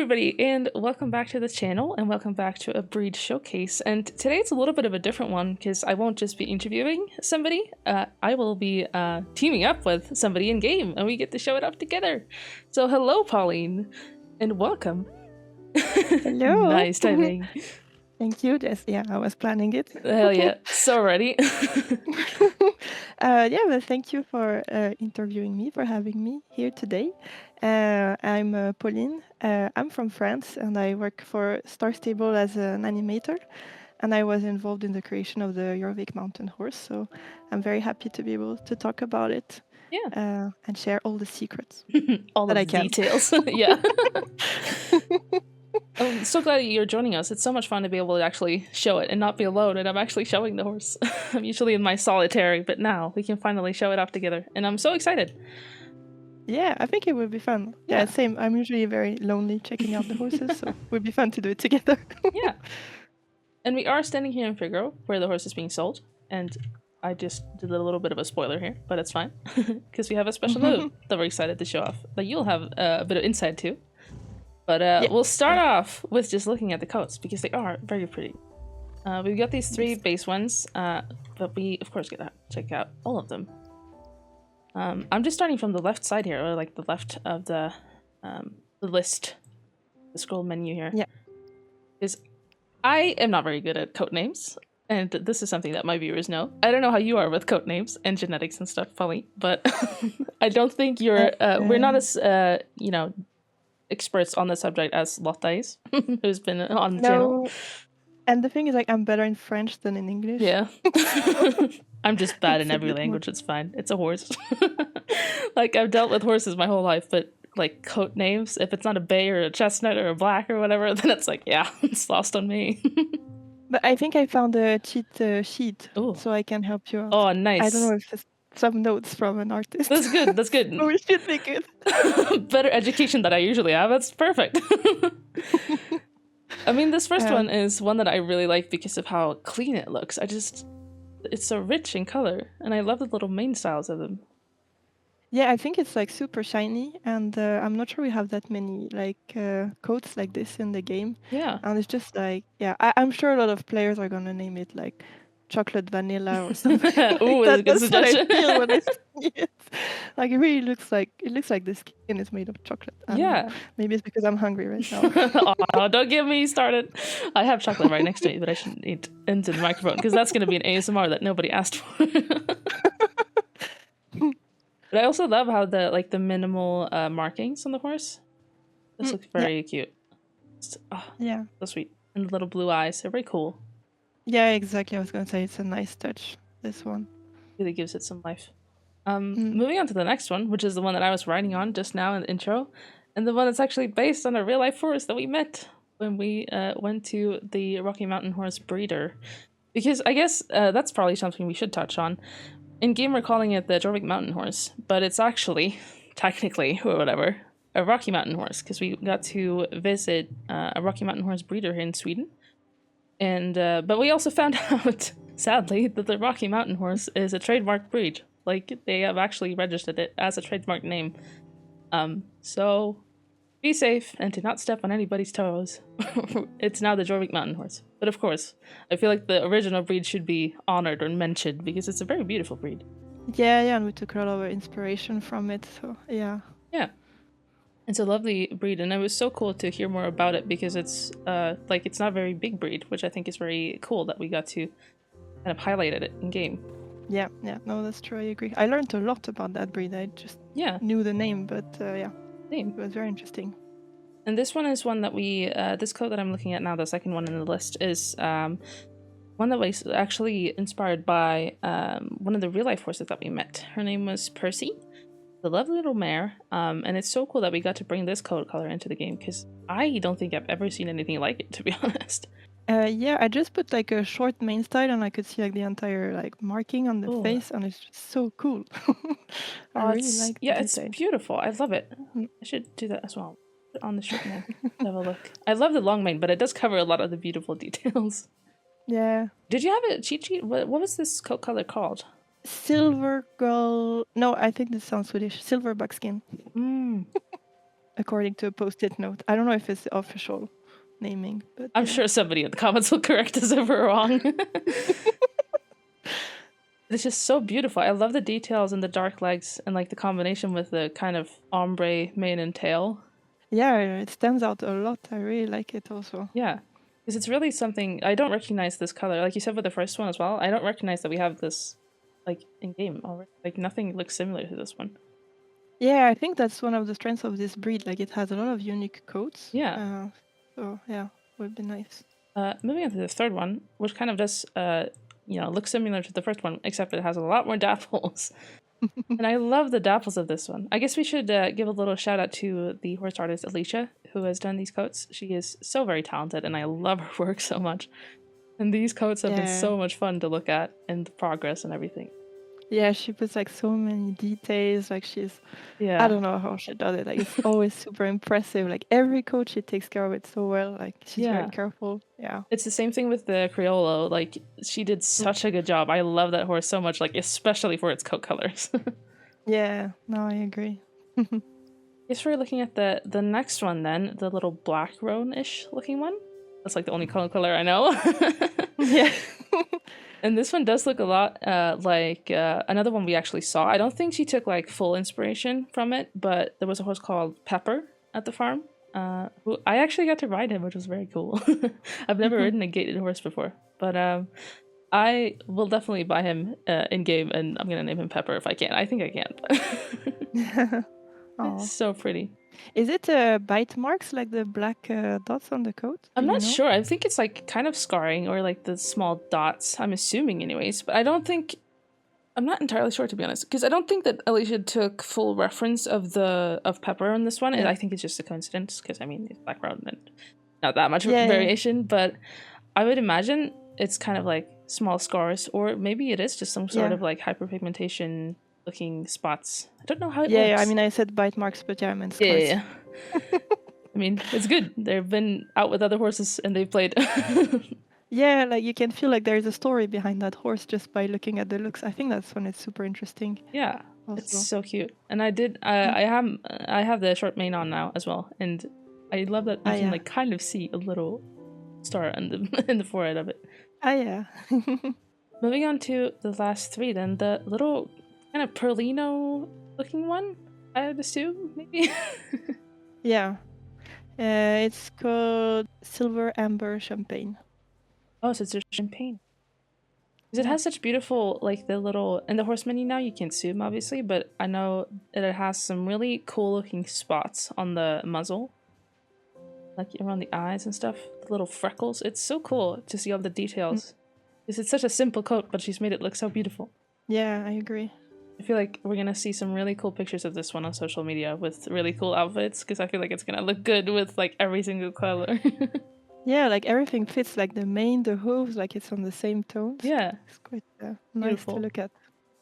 everybody, and welcome back to the channel, and welcome back to a breed showcase. And today it's a little bit of a different one because I won't just be interviewing somebody, I will be teaming up with somebody in game, and we get to show it off together. So hello, Pauline, and welcome. Hello. Nice timing. Thank you, Jess. Yeah, I was planning it. Hell yeah, so ready. Yeah, well, thank you for interviewing me, for having me here today. I'm Pauline. I'm from France, and I work for Star Stable as an animator. And I was involved in the creation of the Jorvik Mountain Horse, so I'm very happy to be able to talk about it. Yeah. And share all the secrets. All the details. Yeah. I'm so glad you're joining us. It's so much fun to be able to actually show it and not be alone, and I'm actually showing the horse. I'm usually in my solitary, but now we can finally show it off together, and I'm so excited. Yeah, I think it would be fun. Yeah, same. I'm usually very lonely checking out the horses, so it would be fun to do it together. Yeah. And we are standing here in Figaro, where the horse is being sold, and I just did a little bit of a spoiler here, but it's fine, because we have a special note that we're excited to show off, that you'll have a bit of insight to. But we'll start off with just looking at the coats, because they are very pretty. We've got these three base ones, but we, of course, gotta check out all of them. I'm just starting from the left side here, or like the left of the list, the scroll menu here. Yeah. Because I am not very good at coat names, and this is something that my viewers know. I don't know how you are with coat names and genetics and stuff, Pauline, but I don't think you're, we're not as, you know, experts on the subject as 𝖲te𝖺, who's been on the channel. And the thing is, like, I'm better in French than in English. Yeah. I'm just bad in every language, it's fine. It's a horse. Like, I've dealt with horses my whole life, but like coat names, if it's not a bay or a chestnut or a black or whatever, then it's like, yeah, it's lost on me. But I think I found a cheat sheet, so I can help you out. Oh, nice. I don't know if there's some notes from an artist. That's good, that's good. So we should be good. Better education than I usually have, that's perfect. I mean, this first one is one that I really like because of how clean it looks. It's so rich in color, and I love the little mane styles of them. Yeah, I think it's like super shiny, and I'm not sure we have that many like coats like this in the game. Yeah. And it's just like, yeah, I'm sure a lot of players are gonna name it like chocolate vanilla or something. Ooh, that's a good suggestion. What I feel when I see it. Like, it really looks like the skin is made of chocolate. Yeah. Maybe it's because I'm hungry right now. Oh, don't get me started. I have chocolate right next to me, but I shouldn't eat into the microphone because that's going to be an ASMR that nobody asked for. But I also love how the minimal markings on the horse. This looks very cute. Yeah. So sweet. And the little blue eyes. They're very cool. Yeah, exactly. I was going to say it's a nice touch, this one. Really gives it some life. Moving on to the next one, which is the one that I was writing on just now in the intro, and the one that's actually based on a real-life horse that we met when we went to the Rocky Mountain Horse breeder. Because I guess that's probably something we should touch on. In game, we're calling it the Jorvik Mountain Horse, but it's actually, technically, or whatever, a Rocky Mountain Horse, because we got to visit a Rocky Mountain Horse breeder here in Sweden. And but we also found out, sadly, that the Rocky Mountain Horse is a trademark breed. Like, they have actually registered it as a trademark name. So be safe and do not step on anybody's toes. It's now the Jorvik Mountain Horse. But of course, I feel like the original breed should be honored or mentioned because it's a very beautiful breed. Yeah, and we took a lot of inspiration from it, so yeah. Yeah. It's a lovely breed, and it was so cool to hear more about it because it's it's not a very big breed, which I think is very cool that we got to kind of highlight it in game. Yeah, no, that's true. I agree. I learned a lot about that breed. I just knew the name, but yeah, same. It was very interesting. And this one is one that we this coat that I'm looking at now, the second one in the list, is one that was actually inspired by one of the real life horses that we met. Her name was Percy. The lovely little mare, and it's so cool that we got to bring this coat color into the game because I don't think I've ever seen anything like it, to be honest. Yeah, I just put like a short mane style and I could see like the entire like marking on the face, and it's just so cool. I really like it. Yeah, it's beautiful. I love it. I should do that as well. Put it on the short mane. Have a look. I love the long mane, but it does cover a lot of the beautiful details. Yeah. Did you have a cheat sheet? What was this coat color called? Silver girl. No, I think this sounds Swedish. Silver buckskin. according to a post-it note. I don't know if it's the official naming, but I'm sure somebody in the comments will correct us if we're wrong. It's just so beautiful. I love the details and the dark legs and like the combination with the kind of ombre mane and tail. Yeah, it stands out a lot. I really like it also. Yeah, because it's really something. I don't recognize this color. Like you said with the first one as well, I don't recognize that we have this like in game already. Like nothing looks similar to this one. Yeah, I think that's one of the strengths of this breed. Like it has a lot of unique coats. Yeah. So yeah, would be nice. Moving on to the third one, which kind of does looks similar to the first one, except it has a lot more dapples. And I love the dapples of this one. I guess we should give a little shout out to the horse artist Alicia, who has done these coats. She is so very talented, and I love her work so much. And these coats have been so much fun to look at, and the progress and everything. Yeah, she puts like so many details. Like I don't know how she does it. Like it's always super impressive. Like every coat, she takes care of it so well. Like she's very careful. Yeah. It's the same thing with the 𝘬𝑚. Like she did such a good job. I love that horse so much. Like especially for its coat colors. Yeah. No, I agree. Guess we're looking at the next one then, the little black roan-ish looking one. That's like the only color I know. Yeah. And this one does look a lot like another one we actually saw. I don't think she took like full inspiration from it, but there was a horse called Pepper at the farm. Who I actually got to ride him, which was very cool. I've never ridden a gated horse before, but I will definitely buy him in game, and I'm gonna name him Pepper if I can. I think I can. It's so pretty. Is it bite marks like the black dots on the coat? I'm not sure. I think it's like kind of scarring or like the small dots. I'm assuming anyways, but I'm not entirely sure, to be honest, because I don't think that Alicia took full reference of Pepper on this one. And I think it's just a coincidence because I mean it's black roan and not that much variation, but I would imagine it's kind of like small scars, or maybe it is just some sort of like hyperpigmentation looking spots. I don't know how it works. Yeah, I mean I said bite marks, but yeah, I meant scars. Yeah. I mean, it's good. They've been out with other horses and they've played. Yeah, like you can feel like there's a story behind that horse just by looking at the looks. I think that's when it's super interesting. Yeah, also. It's so cute. And I have the short mane on now as well, and I love that you can like kind of see a little star in the forehead of it. Yeah. Moving on to the last three, then the little kind of Perlino looking one, I would assume, maybe. Yeah. It's called Silver Amber Champagne. Oh, so it's a champagne. Because it has such beautiful, like the little, in the horse menu now, you can't zoom obviously, but I know that it has some really cool looking spots on the muzzle. Like around the eyes and stuff, the little freckles. It's so cool to see all the details. Because it's such a simple coat, but she's made it look so beautiful. Yeah, I agree. I feel like we're gonna see some really cool pictures of this one on social media with really cool outfits, because I feel like it's gonna look good with like every single color. Yeah, like everything fits, like the mane, the hooves, like it's on the same tones. Yeah. It's quite nice to look at.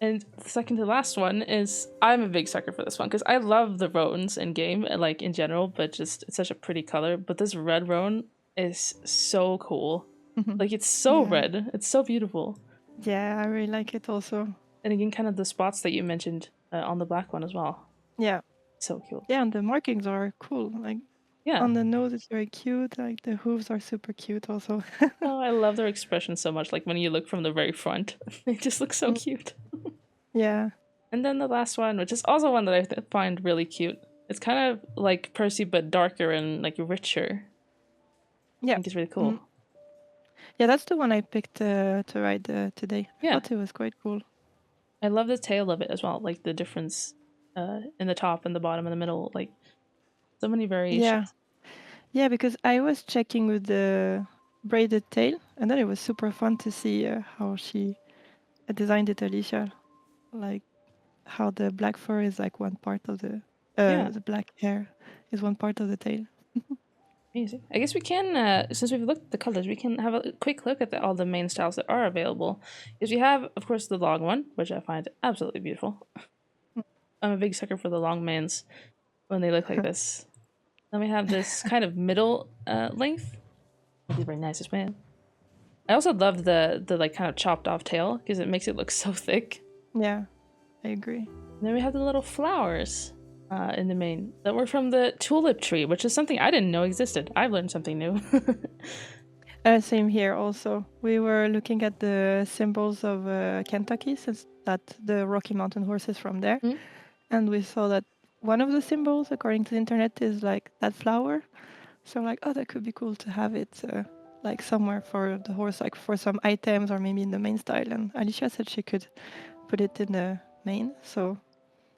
And the second to last one is, I'm a big sucker for this one, because I love the roans in game, like in general, but just it's such a pretty color. But this red roan is so cool. Like it's so red. It's so beautiful. Yeah, I really like it also. And again, kind of the spots that you mentioned on the black one as well. Yeah. So cute. Yeah, and the markings are cool. Like on the nose, it's very cute. Like the hooves are super cute also. Oh, I love their expression so much. Like when you look from the very front, they just look so cute. Yeah. And then the last one, which is also one that I find really cute. It's kind of like Percy, but darker and like richer. Yeah. I think it's really cool. Yeah, that's the one I picked to ride today. I thought it was quite cool. I love the tail of it as well, like the difference in the top and the bottom and the middle, like so many variations. Yeah, because I was checking with the braided tail, and then it was super fun to see how she designed it, Alicia. Like how the black fur is like one part of the black hair is one part of the tail. Amazing. I guess we can, since we've looked at the colors, we can have a quick look at all the main styles that are available. Because we have, of course, the long one, which I find absolutely beautiful. I'm a big sucker for the long manes when they look like this. Then we have this kind of middle length. These are very nice as well. I also love the like kind of chopped off tail because it makes it look so thick. Yeah, I agree. And then we have the little flowers in the main that were from the tulip tree, which is something I didn't know existed. I've learned something new. Same here also. We were looking at the symbols of Kentucky, since that the Rocky Mountain Horse is from there. Mm. And we saw that one of the symbols, according to the internet, is like that flower. So like, oh, that could be cool to have it like somewhere for the horse, like for some items or maybe in the main style. And Alicia said she could put it in the main. So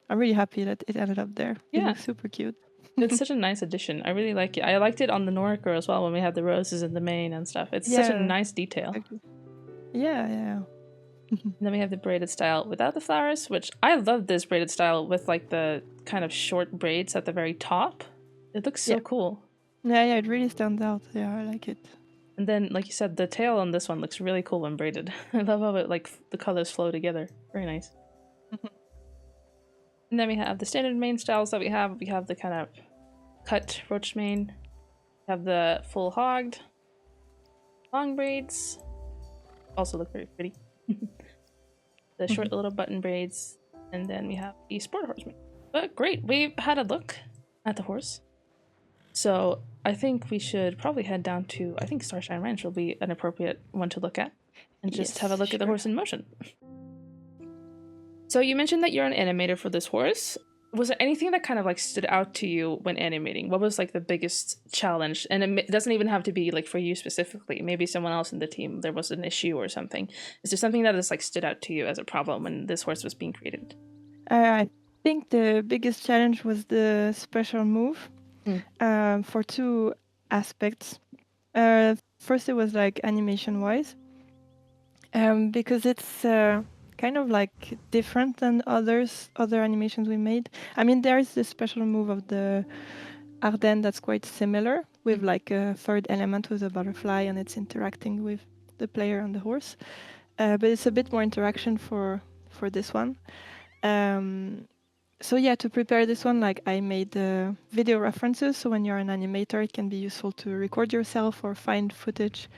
I'm really happy that it ended up there. It Yeah. looks super cute. It's such a nice addition. I really like it. I liked it on the Noriker as well when we had the roses in the main and stuff. It's such a Yeah. nice detail. Exactly. Yeah. And then we have the braided style without the flowers, which I love this braided style with like the kind of short braids at the very top. It looks so cool. Yeah, it really stands out. Yeah, I like it. And then, like you said, the tail on this one looks really cool when braided. I love how it like the colors flow together. Very nice. And then we have the standard mane styles that we have. We have the kind of cut roach mane. We have the full hogged. Long braids. Also look very pretty. The short little button braids. And then we have the sport horse mane. But great, we've had a look at the horse. So I think we should probably head down to, I think Starshine Ranch will be an appropriate one to look at. And just have a look at the horse in motion. So you mentioned that you're an animator for this horse. Was there anything that kind of like stood out to you when animating? What was like the biggest challenge? And it doesn't even have to be like for you specifically. Maybe someone else in the team, there was an issue or something. Is there something that has like stood out to you as a problem when this horse was being created? I think the biggest challenge was the special move for two aspects. First, it was like animation-wise, because it's kind of like different than other animations we made. I mean, there's the special move of the 𝖸 that's quite similar, with like a third element with a butterfly, and it's interacting with the player and the horse. But it's a bit more interaction for this one. So yeah, to prepare this one, like I made video references. So when you're an animator, it can be useful to record yourself or find footage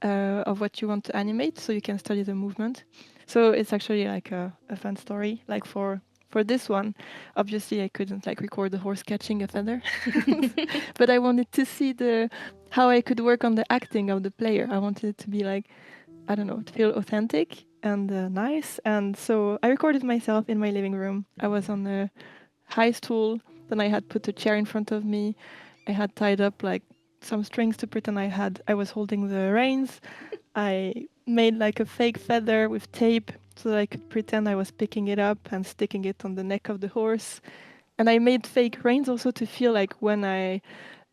of what you want to animate, so you can study the movement. So it's actually like a fun story. Like for this one, obviously I couldn't like record the horse catching a feather, but I wanted to see how I could work on the acting of the player. I wanted it to be like, I don't know, to feel authentic and nice. And so I recorded myself in my living room. I was on a high stool. Then I had put a chair in front of me. I had tied up like some strings to pretend I was holding the reins. I made like a fake feather with tape so that I could pretend I was picking it up and sticking it on the neck of the horse. And I made fake reins also to feel like when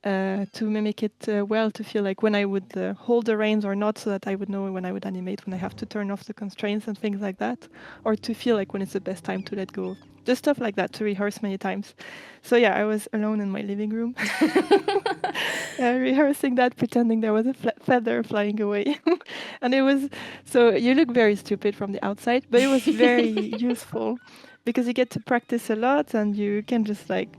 to mimic it well, to feel like when I would hold the reins or not, so that I would know when I would animate, when I have to turn off the constraints and things like that, or to feel like when it's the best time to let go. Just stuff like that to rehearse many times. So yeah, I was alone in my living room rehearsing that, pretending there was a feather flying away. And it was, so you look very stupid from the outside, but it was very useful because you get to practice a lot and you can just like,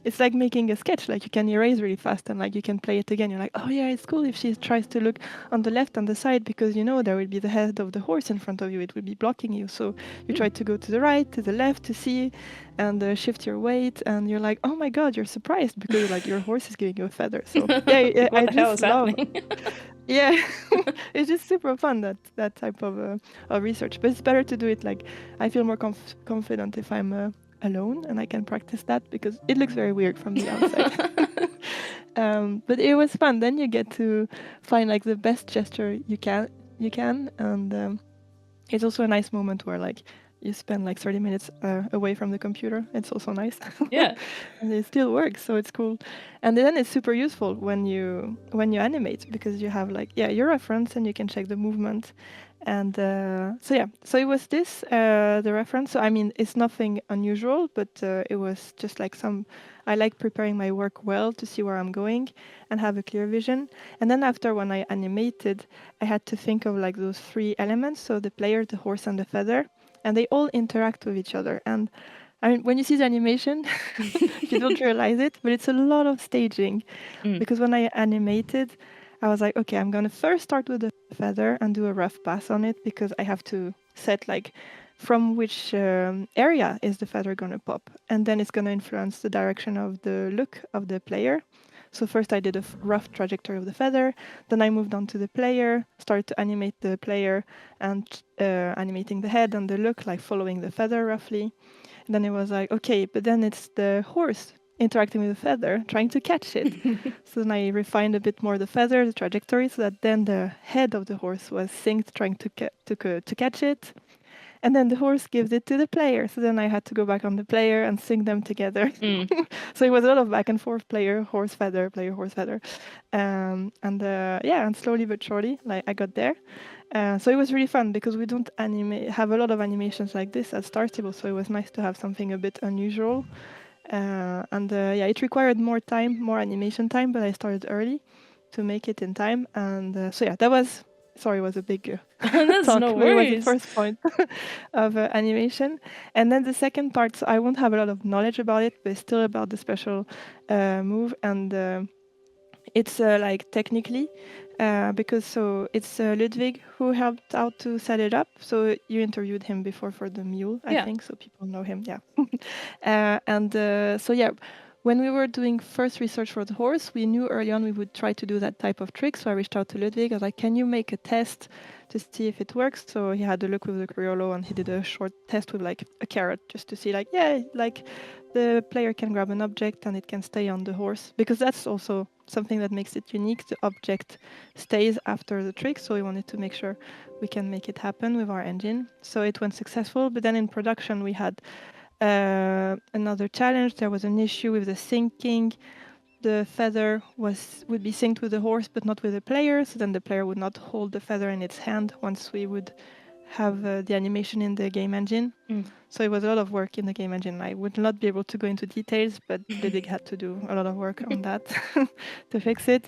it's like making a sketch, like you can erase really fast and like you can play it again. You're like, oh yeah, it's cool if she tries to look on the left and the side, because you know there will be the head of the horse in front of you, it will be blocking you. So you try to go to the right, to the left to see and shift your weight, and you're like, oh my god, you're surprised because like your horse is giving you a feather. So yeah, what the hell is happening? Yeah, it's just super fun, that type of research. But it's better to do it like, I feel more confident if I'm alone and I can practice that, because it looks very weird from the outside. But it was fun. Then you get to find like the best gesture you can, and it's also a nice moment where like you spend like 30 minutes away from the computer. It's also nice. Yeah. And it still works, so it's cool. And then it's super useful when you animate, because you have like, your reference and you can check the movement. And so it was this, the reference. So I mean, it's nothing unusual, but it was just like I like preparing my work well to see where I'm going and have a clear vision. And then after, when I animated, I had to think of like those three elements. So the player, the horse, and the feather, and they all interact with each other. And I mean, when you see the animation, you don't realize it, but it's a lot of staging. Because when I animated, I was like, okay, I'm gonna first start with the feather and do a rough pass on it because I have to set like from which area is the feather gonna pop, and then it's gonna influence the direction of the look of the player. So first I did a rough trajectory of the feather, then I moved on to the player, started to animate the player and animating the head and the look, like following the feather roughly. And then it was like, okay, but then it's the horse interacting with the feather, trying to catch it. So then I refined a bit more the feather, the trajectory, so that then the head of the horse was synced, trying to catch it. And then the horse gives it to the player. So then I had to go back on the player and sync them together. So it was a lot of back and forth, player, horse, feather, player, horse, feather. And slowly but surely, like I got there. So it was really fun because we don't have a lot of animations like this at Star Stable. So it was nice to have something a bit unusual. It required more time, more animation time, but I started early to make it in time. And that was... Sorry, it was a big That's talk. no But it was the worries. first point of animation. And then the second part, so I won't have a lot of knowledge about it, but it's still about the special move. And it's like technically, because so it's Ludwig who helped out to set it up. So you interviewed him before for the mule, I think, so people know him, when we were doing first research for the horse, we knew early on we would try to do that type of trick. So I reached out to Ludwig. I was like, can you make a test to see if it works? So he had a look with the Criollo and he did a short test with like a carrot just to see like, the player can grab an object and it can stay on the horse. Because that's also something that makes it unique. The object stays after the trick. So we wanted to make sure we can make it happen with our engine. So it went successful. But then in production, we had another challenge. There was an issue with the syncing. The feather would be synced with the horse, but not with the player. So then the player would not hold the feather in its hand once we would have the animation in the game engine. So it was a lot of work in the game engine. I would not be able to go into details, but Ludwig had to do a lot of work on that to fix it.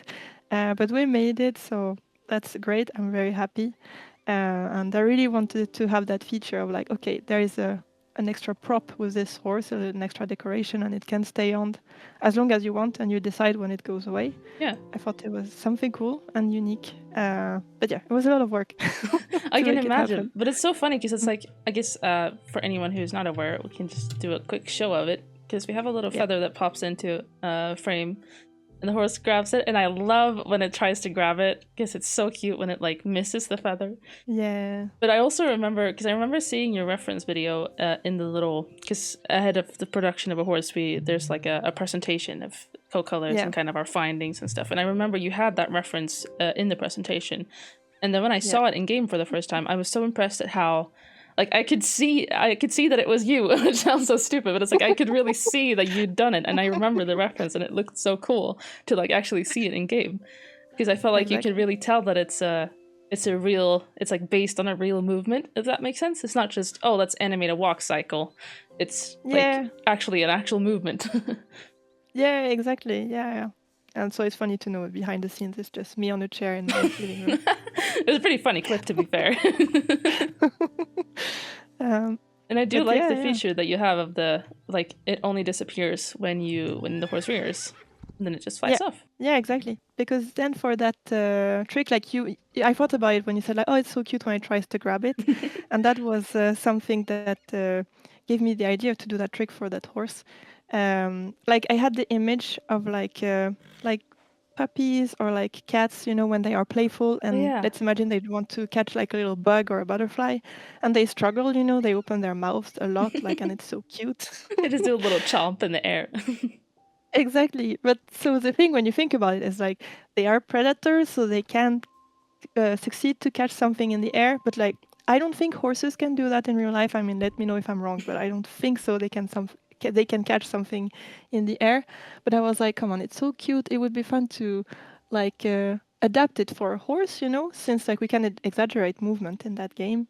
But we made it, so that's great. I'm very happy. And I really wanted to have that feature of like, okay, there is an extra prop with this horse, an extra decoration, and it can stay on as long as you want, and you decide when it goes away. I thought it was something cool and unique. But it was a lot of work. I can imagine. But it's so funny because it's like, I guess for anyone who's not aware, we can just do a quick show of it because we have a little feather that pops into a frame. And the horse grabs it, and I love when it tries to grab it because it's so cute when it like misses the feather. But I also remember, because I remember seeing your reference video in the little, because ahead of the production of a horse, there's like a presentation of co-colors and kind of our findings and stuff. And I remember you had that reference in the presentation. And then when I saw it in game for the first time, I was so impressed at how, like, I could see that it was you, which sounds so stupid, but it's like I could really see that you'd done it, and I remember the reference, and it looked so cool to like actually see it in game, because I felt like you could really tell that it's like based on a real movement, if that makes sense. It's not just, oh, let's animate a walk cycle. It's like actually an actual movement. Exactly. And so it's funny to know behind the scenes it's just me on a chair in my living room. It was a pretty funny clip, to be fair. And I do like the feature that you have of the, like, it only disappears when the horse rears, and then it just flies off. Exactly. Because then for that trick, like I thought about it when you said like, oh, it's so cute when it tries to grab it. And that was something that gave me the idea to do that trick for that horse. Like I had the image of like puppies or like cats, when they are playful, and let's imagine they want to catch like a little bug or a butterfly, and they struggle, they open their mouths a lot, like, and it's so cute. They just do a little chomp in the air. Exactly. But so the thing when you think about it is like they are predators, so they can't succeed to catch something in the air, but like I don't think horses can do that in real life. I mean, let me know if I'm wrong, but I don't think so. They can catch something in the air. But I was like, come on, it's so cute. It would be fun to like adapt it for a horse, since like we can exaggerate movement in that game.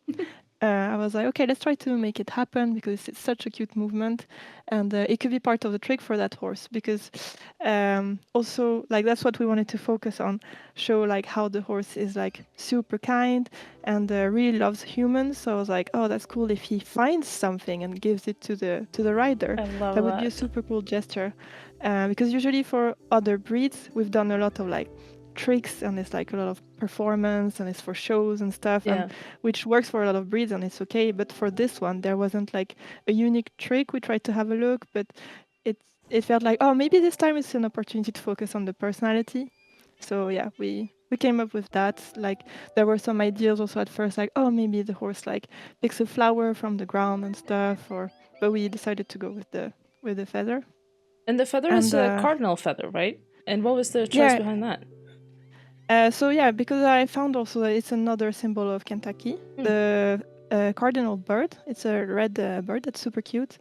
I was like, okay, let's try to make it happen because it's such a cute movement, and it could be part of the trick for that horse, because also like that's what we wanted to focus on, show like how the horse is like super kind and really loves humans. So I was like, oh, that's cool if he finds something and gives it to the rider. That would be a super cool gesture, because usually for other breeds we've done a lot of like tricks and it's like a lot of performance and it's for shows and stuff, Yeah. and which works for a lot of breeds and it's okay. But for this one, there wasn't like a unique trick. We tried to have a look, but it felt like, oh, maybe this time it's an opportunity to focus on the personality. So yeah, we came up with that. Like there were some ideas also at first, like, oh, maybe the horse like picks a flower from the ground and stuff, but we decided to go with the feather. And the feather is a cardinal feather, right? And what was the choice behind that? So yeah, because I found also that it's another symbol of Kentucky, the cardinal bird. It's a red bird that's super cute.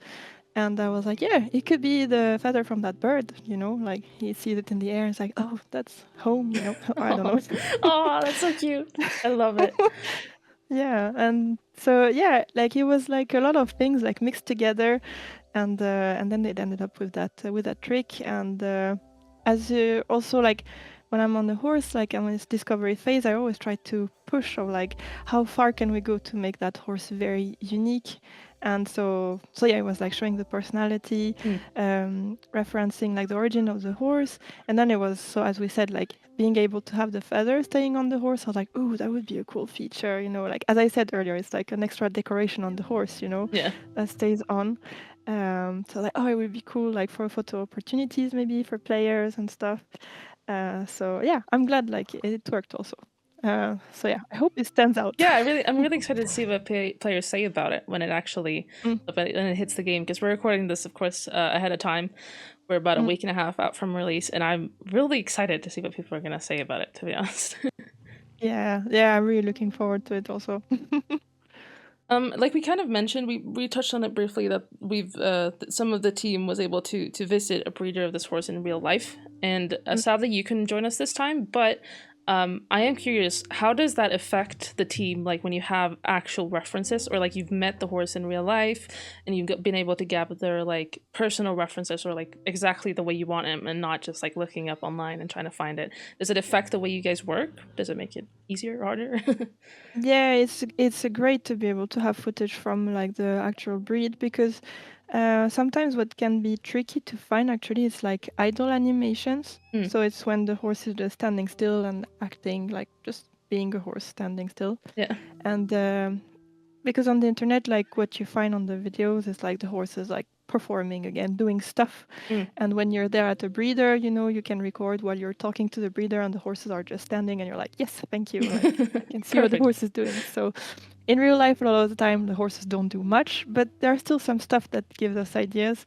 And I was like, yeah, it could be the feather from that bird, you know, like he sees it in the air and it's like, oh, that's home, you know, I don't know. Oh, that's so cute. I love it. Yeah, and so, yeah, like it was like a lot of things like mixed together, and then it ended up with that trick. And as also like when I'm on the horse, like I'm in this discovery phase, I always try to push of like how far can we go to make that horse very unique. And so yeah, it was like showing the personality, referencing like the origin of the horse. And then it was, so as we said, like being able to have the feather staying on the horse. I was like, oh, that would be a cool feature, you know, like as I said earlier, it's like an extra decoration on the horse, you know, that stays on. So like, oh, it would be cool like for photo opportunities, maybe for players and stuff. So yeah, I'm glad like it worked also. So yeah, I hope it stands out. Yeah, I'm really excited to see what players say about it when it actually when it hits the game, because we're recording this, of course, ahead of time. We're about a week and a half out from release, and I'm really excited to see what people are gonna say about it, to be honest. Yeah, I'm really looking forward to it also. Like we kind of mentioned, we touched on it briefly that we've some of the team was able to visit a breeder of this horse in real life, and sadly you couldn't join us this time, but I am curious, how does that affect the team, like when you have actual references, or like you've met the horse in real life and you've been able to gather like personal references, or like exactly the way you want him and not just like looking up online and trying to find it? Does it affect the way you guys work? Does it make it easier or harder? Yeah, it's great to be able to have footage from like the actual breed, because sometimes what can be tricky to find actually is like idle animations. So it's when the horse is just standing still and acting like just being a horse standing still. Yeah. And because on the internet, like what you find on the videos is like the horse is like performing again, doing stuff. And when you're there at a breeder, you know, you can record while you're talking to the breeder and the horses are just standing and you're like, yes, thank you. Like, I can see what the horse is doing. So in real life, a lot of the time, the horses don't do much, but there are still some stuff that gives us ideas.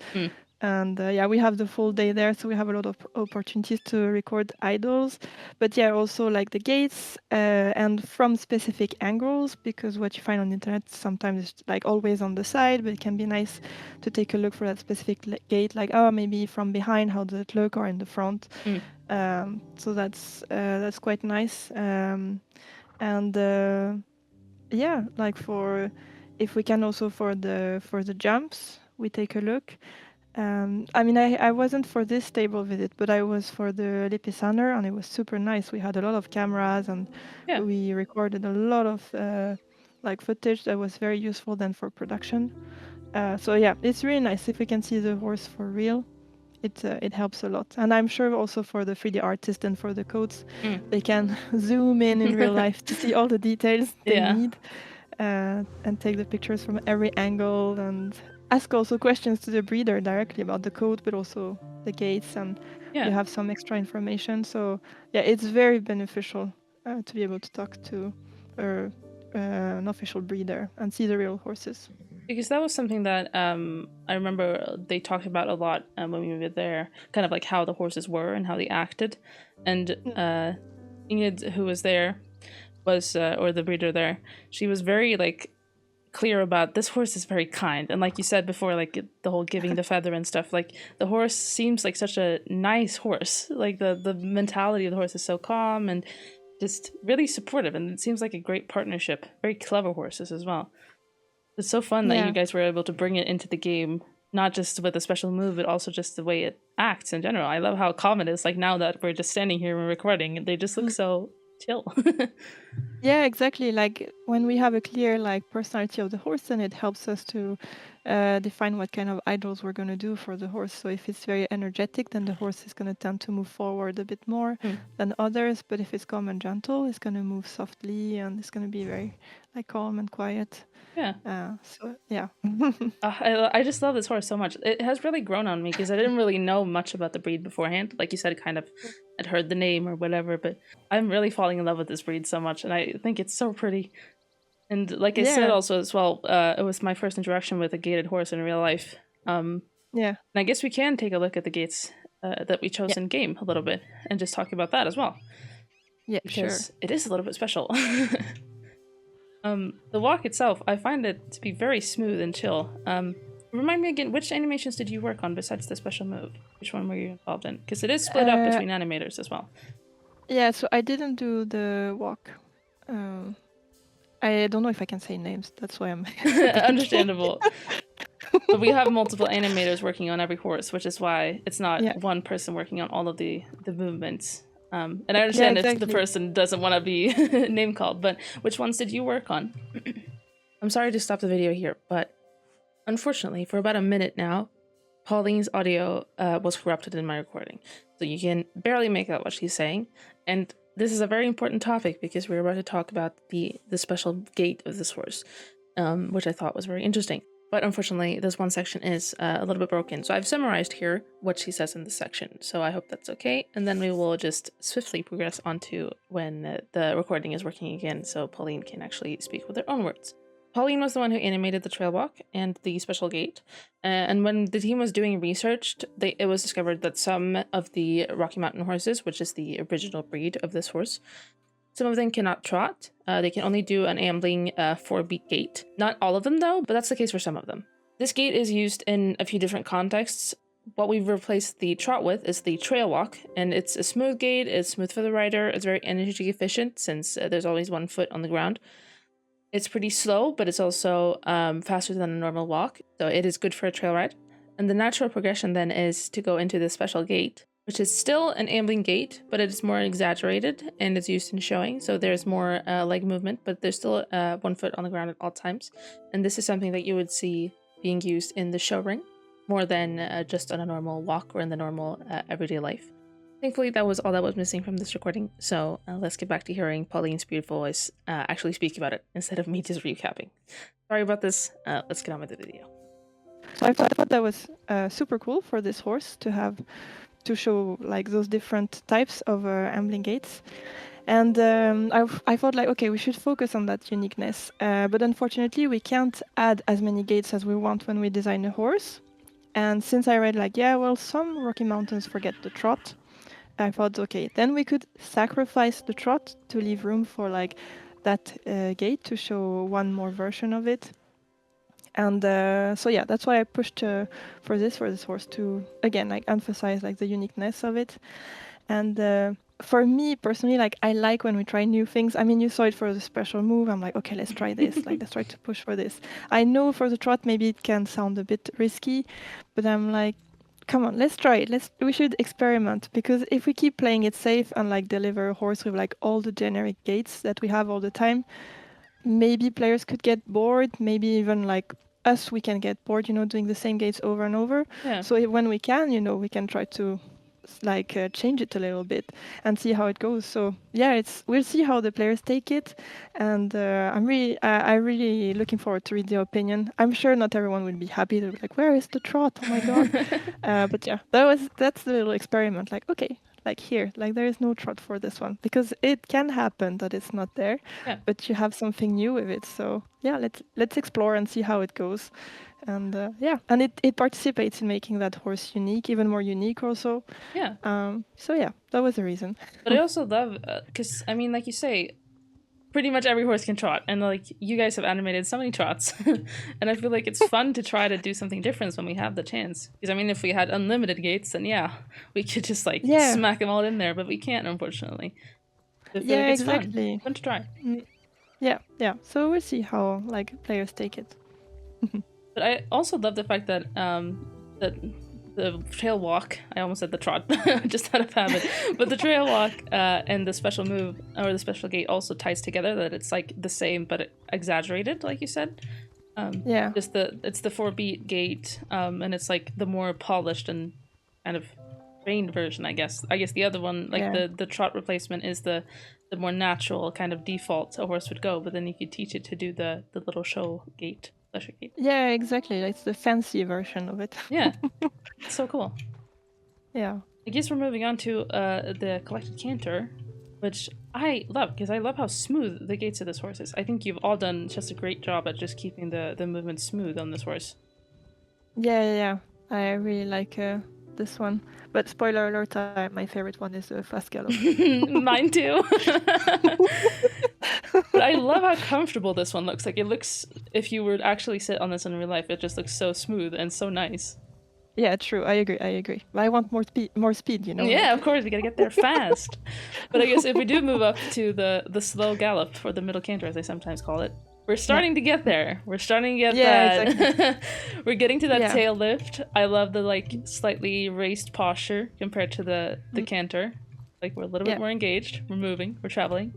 And yeah, we have the full day there, so we have a lot of opportunities to record idols. But yeah, also like the gaits and from specific angles, because what you find on the internet sometimes is like always on the side, but it can be nice to take a look for that specific gait, like, oh, maybe from behind, how does it look, or in the front. So that's quite nice. And yeah, like if we can also for the jumps, we take a look. I mean, I wasn't for this stable visit, but I was for the Lipizzanner, and it was super nice. We had a lot of cameras, and we recorded a lot of like footage that was very useful then for production. So yeah, it's really nice if we can see the horse for real. It helps a lot, and I'm sure also for the 3D artist and for the coats, they can zoom in real life to see all the details they need, and take the pictures from every angle, and ask also questions to the breeder directly about the coat, but also the gaits, and you have some extra information. So yeah, it's very beneficial to be able to talk to an official breeder and see the real horses. Because that was something that I remember they talked about a lot when we were there, kind of like how the horses were and how they acted. And Ingrid, who was there, or the breeder there, she was very like clear about this horse is very kind, and like you said before, like the whole giving the feather and stuff, like the horse seems like such a nice horse, like the mentality of the horse is so calm and just really supportive, and it seems like a great partnership. Very clever horses as well. It's so fun that you guys were able to bring it into the game, not just with a special move, but also just the way it acts in general. I love how calm it is. Like now that we're just standing here and recording, they just look so chill. Yeah, exactly. Like when we have a clear like personality of the horse, then it helps us to define what kind of idols we're going to do for the horse. So if it's very energetic, then the horse is going to tend to move forward a bit more than others. But if it's calm and gentle, it's going to move softly and it's going to be very like calm and quiet. Yeah. So yeah. I just love this horse so much. It has really grown on me because I didn't really know much about the breed beforehand. Like you said, kind of I'd heard the name or whatever, but I'm really falling in love with this breed so much, and I think it's so pretty. And like I said also as well, it was my first interaction with a gaited horse in real life. And I guess we can take a look at the gaits that we chose in game a little bit and just talk about that as well. Yeah, because it is a little bit special. The walk itself, I find it to be very smooth and chill. Remind me again, which animations did you work on besides the special move? Which one were you involved in? Because it is split up between animators as well. Yeah, so I didn't do the walk. I don't know if I can say names. That's why I'm understandable. But we have multiple animators working on every horse, which is why it's not one person working on all of the movements. And I understand if the person doesn't want to be name called, but which ones did you work on? I'm sorry to stop the video here, but unfortunately, for about a minute now, Pauline's audio was corrupted in my recording. So you can barely make out what she's saying. And this is a very important topic because we're about to talk about the special gait of this horse, which I thought was very interesting. But unfortunately, this one section is a little bit broken. So I've summarized here what she says in this section. So I hope that's okay. And then we will just swiftly progress on to when the recording is working again so Pauline can actually speak with her own words. Pauline was the one who animated the trail walk and the special gait. And when the team was doing research, it was discovered that some of the Rocky Mountain horses, which is the original breed of this horse, some of them cannot trot. They can only do an ambling 4-beat gait. Not all of them though, but that's the case for some of them. This gait is used in a few different contexts. What we've replaced the trot with is the trail walk, and it's a smooth gait, it's smooth for the rider, it's very energy efficient since there's always one foot on the ground. It's pretty slow, but it's also faster than a normal walk, so it is good for a trail ride. And the natural progression then is to go into the special gait, which is still an ambling gait, but it is more exaggerated and it's used in showing. So there's more leg movement, but there's still 1 foot on the ground at all times. And this is something that you would see being used in the show ring more than just on a normal walk or in the normal everyday life. Thankfully, that was all that was missing from this recording. So let's get back to hearing Pauline's beautiful voice actually speak about it instead of me just recapping. Sorry about this. Let's get on with the video. So I thought that was super cool for this horse to show like those different types of ambling gaits. And I thought like, okay, we should focus on that uniqueness. But unfortunately, we can't add as many gaits as we want when we design a horse. And since I read like, yeah, well, some Rocky Mountains forget the trot, I thought, okay, then we could sacrifice the trot to leave room for like that gait to show one more version of it. And so yeah, that's why I pushed for this horse to again like emphasize like the uniqueness of it. And for me personally, like I like when we try new things. I mean, you saw it for the special move. I'm like, okay, let's try this. Like, let's try to push for this. I know for the trot maybe it can sound a bit risky, but I'm like, come on, let's try it. We should experiment, because if we keep playing it safe and like deliver a horse with like all the generic gaits that we have all the time, maybe players could get bored. Maybe even like us, we can get bored, doing the same gaits over and over. Yeah. So when we can, we can try to like change it a little bit and see how it goes. So yeah, we'll see how the players take it, and I'm really looking forward to read their opinion. I'm sure not everyone will be happy. They'll be like, where is the trot? Oh my god. But yeah, that's the little experiment. Like, okay, like here, like there is no trot for this one, because it can happen that it's not there, but you have something new with it. So yeah, let's explore and see how it goes. And yeah, and it participates in making that horse unique, even more unique also. Yeah. So yeah, that was the reason. But I also love, because I mean, like you say, pretty much every horse can trot, and like you guys have animated so many trots, and I feel like it's fun to try to do something different when we have the chance. Because I mean, if we had unlimited gaits, then yeah, we could just like smack them all in there, but we can't, unfortunately. I feel like it's exactly. Fun to try. Yeah. So we'll see how like players take it. But I also love the fact that that the trail walk. I almost said the trot, just out of habit. But the trail walk and the special move or the special gait also ties together. That it's like the same but exaggerated, like you said. Yeah. Just it's the 4-beat gait, and it's like the more polished and kind of trained version, I guess. I guess the other one, like the trot replacement, is the more natural kind of default a horse would go. But then you could teach it to do the little show gait. Yeah, exactly. It's the fancy version of it. Yeah, it's so cool. Yeah. I guess we're moving on to the collected canter, which I love because I love how smooth the gaits of this horse is. I think you've all done just a great job at just keeping the movement smooth on this horse. Yeah. I really like this one. But spoiler alert, my favorite one is the fast gallop. Mine too. But I love how comfortable this one looks. Like, it looks, if you were to actually sit on this in real life, it just looks so smooth and so nice. Yeah, true. I agree. But I want more speed, you know? Yeah, of course. We gotta get there fast. But I guess if we do move up to the slow gallop, or the middle canter, as I sometimes call it, we're starting to get there. We're starting to get that. Exactly. We're getting to that tail lift. I love the, like, slightly raised posture compared to the canter. Like, we're a little bit more engaged. We're moving. We're traveling.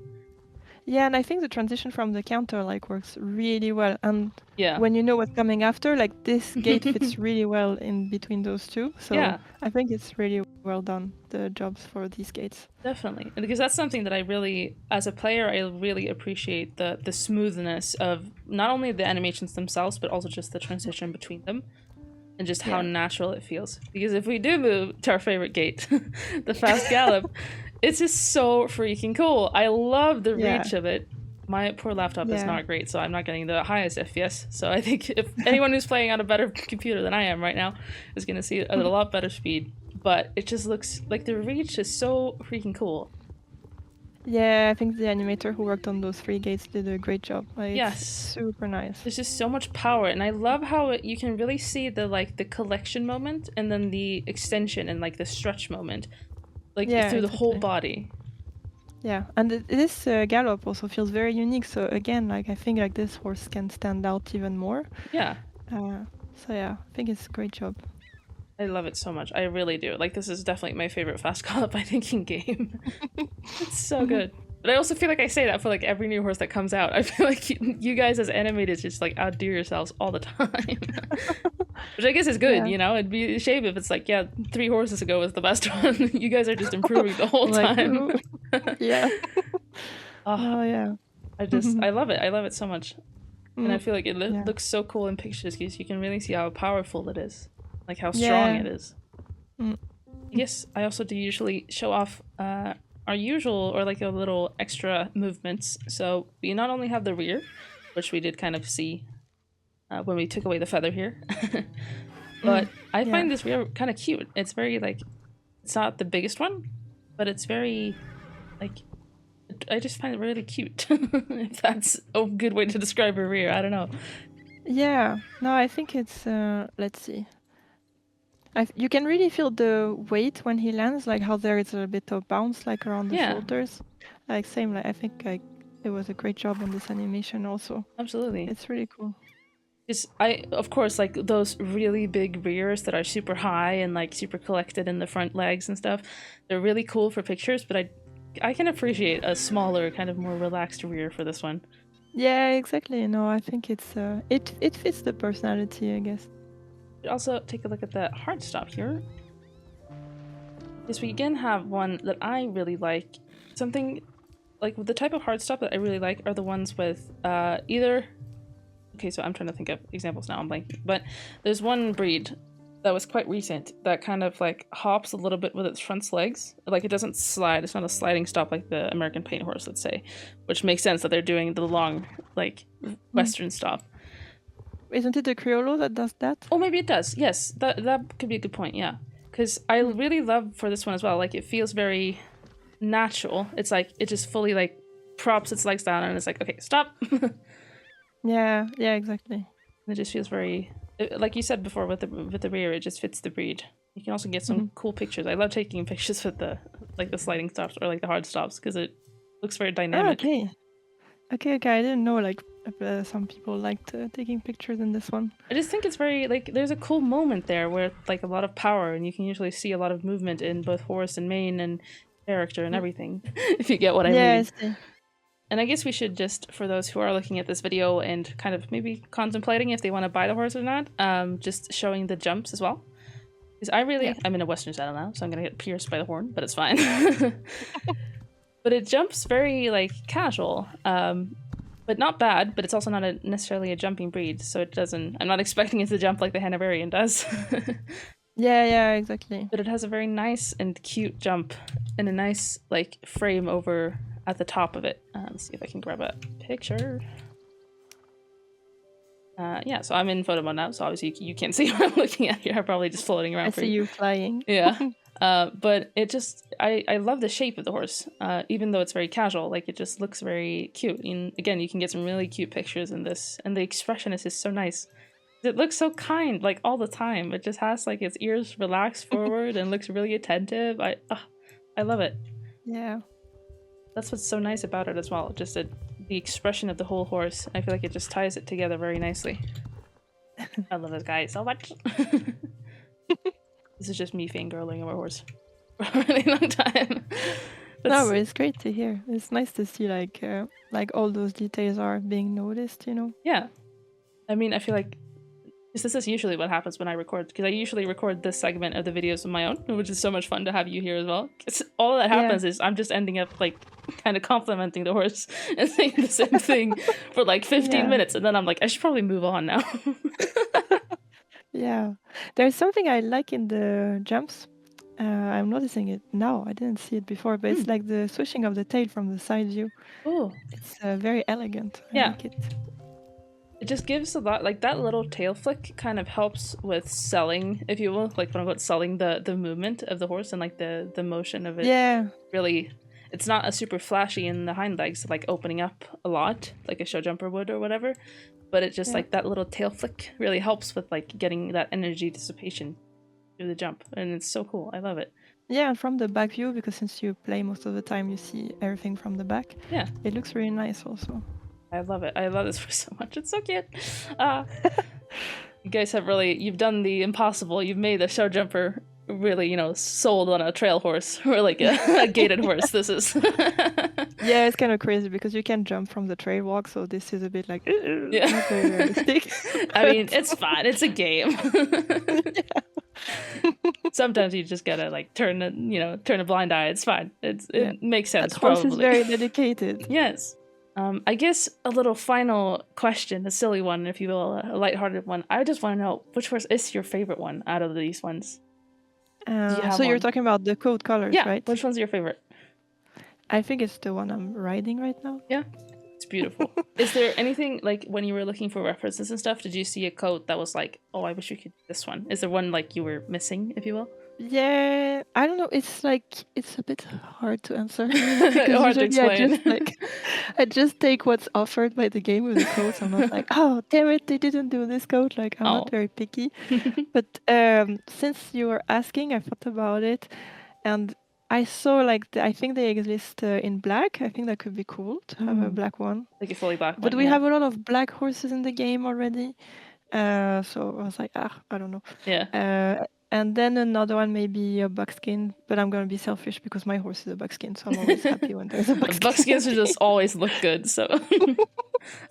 Yeah, and I think the transition from the canter like works really well. And when you know what's coming after, like, this gait fits really well in between those two. So I think it's really well done, the jobs for these gaits. Definitely. And because that's something that I really, as a player, I really appreciate the smoothness of not only the animations themselves, but also just the transition between them. And just how natural it feels. Because if we do move to our favorite gait, the fast gallop, it's just so freaking cool. I love the reach of it. My poor laptop is not great, so I'm not getting the highest FPS. So I think if anyone who's playing on a better computer than I am right now is going to see it at a lot better speed. But it just looks like the reach is so freaking cool. Yeah, I think the animator who worked on those 3 gaits did a great job. Like, yes, super nice. There's just so much power, and I love how you can really see the collection moment and then the extension and like the stretch moment, like through the whole body. Yeah, and this gallop also feels very unique. So again, like, I think like this horse can stand out even more. Yeah. So yeah, I think it's a great job. I love it so much. I really do. Like, this is definitely my favorite fast gallop, I think, in game. It's so good. But I also feel like I say that for like every new horse that comes out. I feel like you guys as animators just like outdo yourselves all the time. Which I guess is good, you know? It'd be a shame if it's like, 3 horses ago was the best one. You guys are just improving the whole time. Yeah. I love it. I love it so much. And I feel like it looks so cool in pictures because you can really see how powerful it is. Like how strong it is. Yes, I also do usually show off our usual or like a little extra movements. So we not only have the rear, which we did kind of see when we took away the feather here, but I find this rear kind of cute. It's very like, it's not the biggest one, but it's very like, I just find it really cute. If that's a good way to describe a rear, I don't know. Yeah, no, I think it's, let's see. You can really feel the weight when he lands, like how there is a bit of bounce like around the shoulders. Like same, like I think like it was a great job on this animation also. Absolutely. It's really cool. Of course, like those really big rears that are super high and like super collected in the front legs and stuff, they're really cool for pictures, but I can appreciate a smaller, kind of more relaxed rear for this one. Yeah, exactly. No, I think it's it fits the personality, I guess. Also take a look at the hard stop here. Yes, we again have one that I really like. Something like the type of hard stop that I really like are the ones with either. Okay, so I'm trying to think of examples now. I'm blanking, but there's one breed that was quite recent that kind of like hops a little bit with its front legs. Like, it doesn't slide. It's not a sliding stop like the American paint horse, let's say, which makes sense that they're doing the long like Western stop. Isn't it the Criollo that does that? Oh, maybe it does. Yes, that could be a good point. Yeah, because I really love for this one as well. Like, it feels very natural. It's like it just fully like props its legs down and it's like, okay, stop. Yeah, exactly. And it just feels very, like you said before with the rear, it just fits the breed. You can also get some cool pictures. I love taking pictures with the sliding stops or like the hard stops because it looks very dynamic. Okay. I didn't know like some people liked taking pictures in this one. I just think it's very, like, there's a cool moment there where, like, a lot of power, and you can usually see a lot of movement in both horse and mane and character and everything, if you get what I mean. Yes. And I guess we should just, for those who are looking at this video and kind of maybe contemplating if they want to buy the horse or not, just showing the jumps as well. Because I'm in a Western saddle now, so I'm gonna get pierced by the horn, but it's fine. But it jumps very, like, casual. But not bad, but it's also not necessarily a jumping breed, so it doesn't... I'm not expecting it to jump like the Hanoverian does. Yeah, exactly. But it has a very nice and cute jump, and a nice, like, frame over at the top of it. Let's see if I can grab a picture. Yeah, so I'm in photo mode now, so obviously you can't see what I'm looking at here. I'm probably just floating around. I see you flying. Yeah. But it just, I love the shape of the horse, even though it's very casual. Like, it just looks very cute. And again, you can get some really cute pictures in this, and the expression is just so nice. It looks so kind, like, all the time. It just has, like, its ears relaxed forward and looks really attentive. I love it. Yeah. That's what's so nice about it as well. Just the expression of the whole horse. I feel like it just ties it together very nicely. I love this guy so much. This is just me fangirling over a horse for a really long time. No, but it's great to hear. It's nice to see like all those details are being noticed, you know? Yeah. I mean, I feel like this is usually what happens when I record, because I usually record this segment of the videos on my own, which is so much fun to have you here as well. All that happens is I'm just ending up like kind of complimenting the horse and saying the same thing for like 15 minutes, and then I'm like, I should probably move on now. Yeah, there's something I like in the jumps. I'm noticing it now. I didn't see it before, but it's like the swishing of the tail from the side view. Oh, it's very elegant. I like it. It just gives a lot, like that little tail flick kind of helps with selling, if you will, like when I'm selling the movement of the horse and like the motion of it. Yeah. Really, it's not a super flashy in the hind legs, like opening up a lot, like a show jumper would or whatever. But it just like that little tail flick really helps with like getting that energy dissipation through the jump. And it's so cool. I love it. Yeah, and from the back view, because since you play most of the time, you see everything from the back. Yeah. It looks really nice also. I love it. I love this horse so much. It's so cute. You guys have really, you've done the impossible. You've made the show jumper really, you know, sold on a trail horse or like a gated horse. This is. Yeah, it's kind of crazy because you can jump from the trail walk, so this is a bit like not very realistic. I mean, it's fine. It's a game. Sometimes you just gotta like turn a blind eye. It's fine. It makes sense. That horse probably. is very dedicated. Yes. I guess a little final question, a silly one, if you will, a lighthearted one. I just want to know, which horse is your favorite one out of these ones? So you're talking about the coat colors, right? Which one's your favorite? I think it's the one I'm riding right now. Yeah, it's beautiful. Is there anything, like, when you were looking for references and stuff, did you see a coat that was like, oh, I wish we could do this one? Is there one, like, you were missing, if you will? Yeah, I don't know. It's like, it's a bit hard to answer. Hard to explain. I just take what's offered by the game with the coats. I'm not like, oh, damn it, they didn't do this coat. Like, I'm not very picky. But since you were asking, I thought about it. And I saw, like, I think they exist in black. I think that could be cool to have a black one. Like a fully black one. But we have a lot of black horses in the game already. So I was like, I don't know. Yeah. And then another one, maybe a buckskin, but I'm going to be selfish because my horse is a buckskin, so I'm always happy when there's a buckskin. Buckskins just always look good, so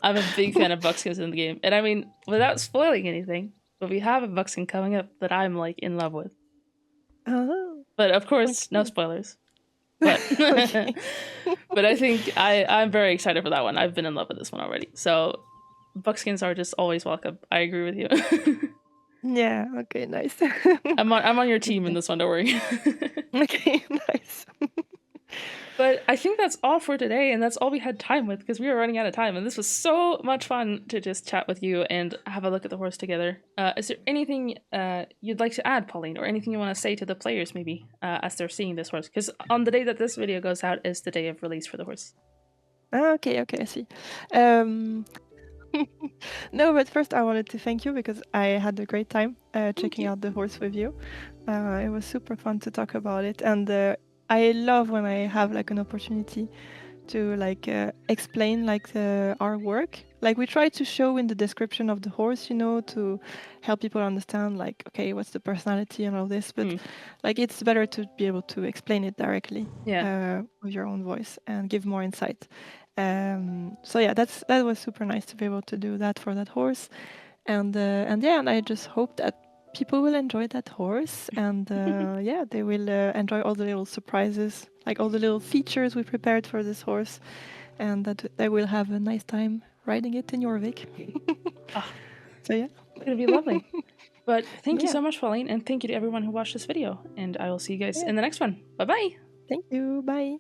I'm a big fan of buckskins in the game. And I mean, without spoiling anything, but we have a buckskin coming up that I'm like in love with. Oh. But of course, no spoilers. But, but I think I'm very excited for that one. I've been in love with this one already. So buckskins are just always welcome. I agree with you. Yeah, okay, nice. I'm on your team in this one, don't worry. Okay, nice. But I think that's all for today, and that's all we had time with because we were running out of time, and this was so much fun to just chat with you and have a look at the horse together. Is there anything you'd like to add, Pauline, or anything you want to say to the players maybe as they're seeing this horse? Because on the day that this video goes out is the day of release for the horse. Okay, I see. No, but first I wanted to thank you because I had a great time checking out the horse with you. It was super fun to talk about it, and I love when I have like an opportunity to like explain like our work. Like we try to show in the description of the horse, you know, to help people understand like, okay, what's the personality and all this. But like it's better to be able to explain it directly with your own voice and give more insight. So yeah, that was super nice to be able to do that for that horse. And I just hope that people will enjoy that horse, and they will enjoy all the little surprises, like all the little features we prepared for this horse, and that they will have a nice time riding it in Jorvik. So yeah, it's gonna be lovely. But thank you Yeah. so much, Pauline, and thank you to everyone who watched this video. And I will see you guys in the next one. Bye-bye. Thank you. Bye.